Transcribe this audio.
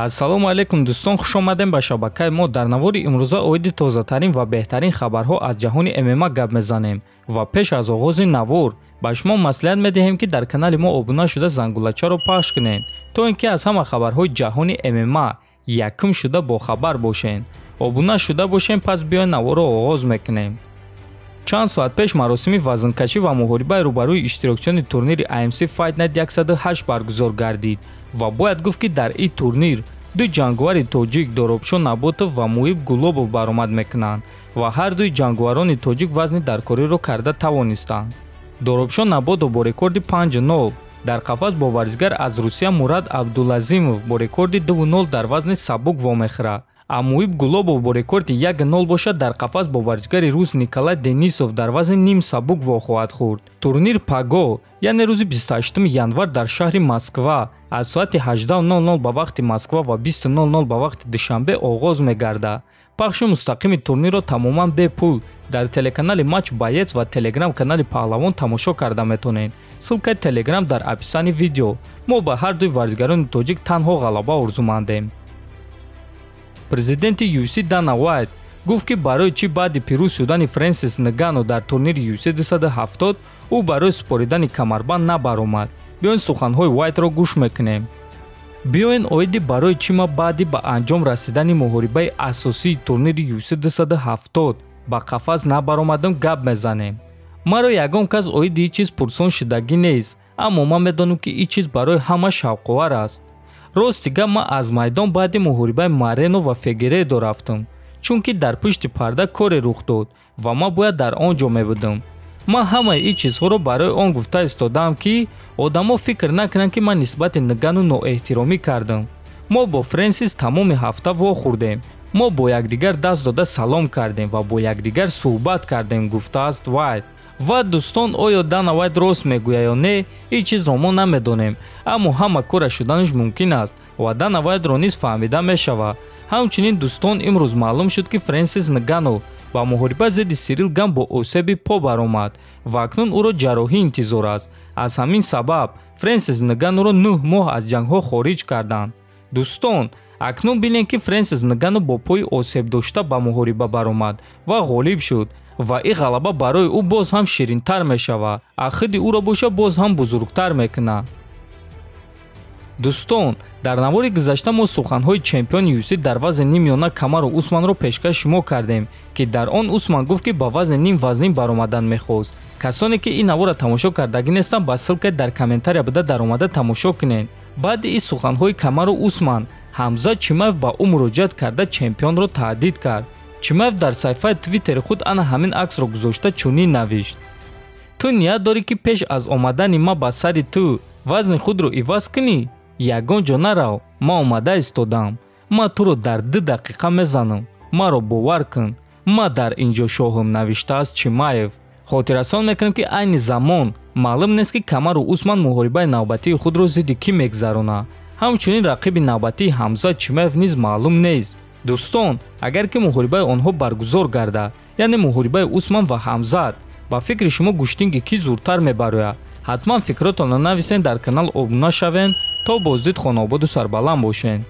ассалому алайкум дӯстон, хуш омадем ба шабакаи мо. дар навори имрӯза оиди тозатарин ва беҳтарин хабарҳо аз ҷаҳони ММА гап мезанем ва пеш аз оғози навор ба шумо маслиҳат медиҳем ки дар канали мо обуна шуда зангулачаро пахш кунед, то ин ки аз ҳама хабарҳои ҷаҳони ММА якум шуда бохабар бошед. обуна шуда бошем, пас биёед наворро оғоз мекунем. чанд соат пеш маросими вазнкашӣ ва муҳорибаи рӯбарӯи иштирокчиёни турнири IMC Fight Night 108 баргузор гардид ва бояд гуфт ки дар ин турнир ду ҷанговари тоҷик Доробшон Наботов ва Муҳиб Гулобов баромад мекунанд ва ҳар дуи ҷанговарони тоҷик вазни даркориро карда тавонистанд. Доробшон Наботов бо рекорди 5-0 дар қафас бо варзигар аз Русия Мурад Абдулазимов бо рекорди 2-0 дар вазни сабук вомехӯрад. Муҳиб Гулобов бо рекорди 1-0 бошад дар қафас бо варзигари рус Николай Денисов дар вазни ним сабук вохоҳад хӯрд. Турнир Паго, яъне рӯзи 28 январ дар шаҳри Москва аз соати 18:00 ба вақти Москва ва 20:00 ба вақти Душанбе оғоз мегардад. пахши мустақими турнирро тамоман бепул дар телеканали Матч Боец ва телеграм-канали Паҳлавон тамошо карда метавонед. ссилкаи телеграм дар описани видео. мо ба ҳар дуи варзигарони тоҷик танҳо ғалаба орзумандем. президенти UFC Дана Уайт гуфт ки барои чӣ баъди пирӯз шудани Фрэнсис Нгану дар турнири UFC 270 ӯ барои супоридани камарбанд набаромад. биёин суханҳои Уайтро гӯш мекунем. биёин оиди барои чӣ ма баъди ба анҷом расидани муҳорибаи асосии турнири UFC 270 ба қафас набаромадам гап мезанем. маро ягон кас оиди ин чиз пурсон шудагӣ нест, аммо ман медонам ки ин чиз барои ҳама шавқовар аст. рости гап ман аз майдон баъди муҳорибаи Марено ва Фегередо рафтам, чунки дар пушти парда коре рух дод ва ман бояд дар он ҷо мебудам. ман ҳамаи ин чизҳоро барои он гуфта истодам ки одамо фикр накунанд ки ман нисбати Нгану ноэҳтиромӣ кардам. мо бо Фрэнсис тамоми ҳафта вохӯрдем. мо бо якдигар даст дода салом кардем ва бо якдигар суҳбат кардем, гуфтааст Вайт. ва дӯстон, оё Дана Вайт рост мегӯяд ё не, ин чизро мо намедонем, аммо ҳама кора шуданаш мумкин аст ва Дана Вайтро низ фаҳмида мешавад. ҳамчунин дӯстон, имрӯз маълум шуд ки Фрэнсис Нгану ба муҳориба зидди Сирил Ган бо осеби по баромад ва акнун ӯро ҷарроҳӣ интизор аст. аз ҳамин сабаб Фрэнсис Нгануро 9 моҳ аз ҷангҳо хориҷ карданд. дӯстон, акнун бинем ки Фрэнсис Нгану бо пои осеб дошта ба муҳориба баромад ва ғолиб шуд ва ин ғалаба барои ӯ боз ҳам ширинтар мешавад. ахиди ӯро боша боз ҳам бузургтар мекунад. дӯстон, дар навори гузашта мо суханҳои чемпиони UFC дар вазни нимёна Камару Усманро пешкаш шумо кардем ки дар он Усман гуфт ки ба вазни ним вазнин баромадан мехост. касоне ки ин наворро тамошо кардагӣ нестанд, ба ссилкаи дар комментария буда даромада тамошо кунед. баъди ин суханҳои Камару Усман, Ҳамза Чимаев ба ӯ муроҷиат карда чемпионро таҳдид кард. Чимаев дар саҳифаи твиттери худ ана ҳамин аксро гузошта чунин навишт: ту ният дорӣ ки пеш аз омадани ма ба сари ту вазни худро иваз кунӣ? ягон ҷо нарав, ман омада истодам. ман туро дар 2 дақиқа мезанам. маро бовар кун, ман дар ин ҷо шоҳам, навиштааст Чимаев. хотиррасон мекунем ки айни замон маълум нест ки Камару Усман муҳорибаи навбатии худро зидди кӣ мегзаронад. ҳамчунин рақиби навбатии Ҳамза Чимаев низ маълум нест. дӯстон, агар ки муҳорибаи онҳо баргузор гардад, яъне муҳорибаи Усман ва Ҳамзат, ба фикри шумо гӯштин ки кӣ зудтар мебарояд? ҳатман фикротонро нависен, дар канал обуна шавен. то боздид хонободу сарбаланд бошед.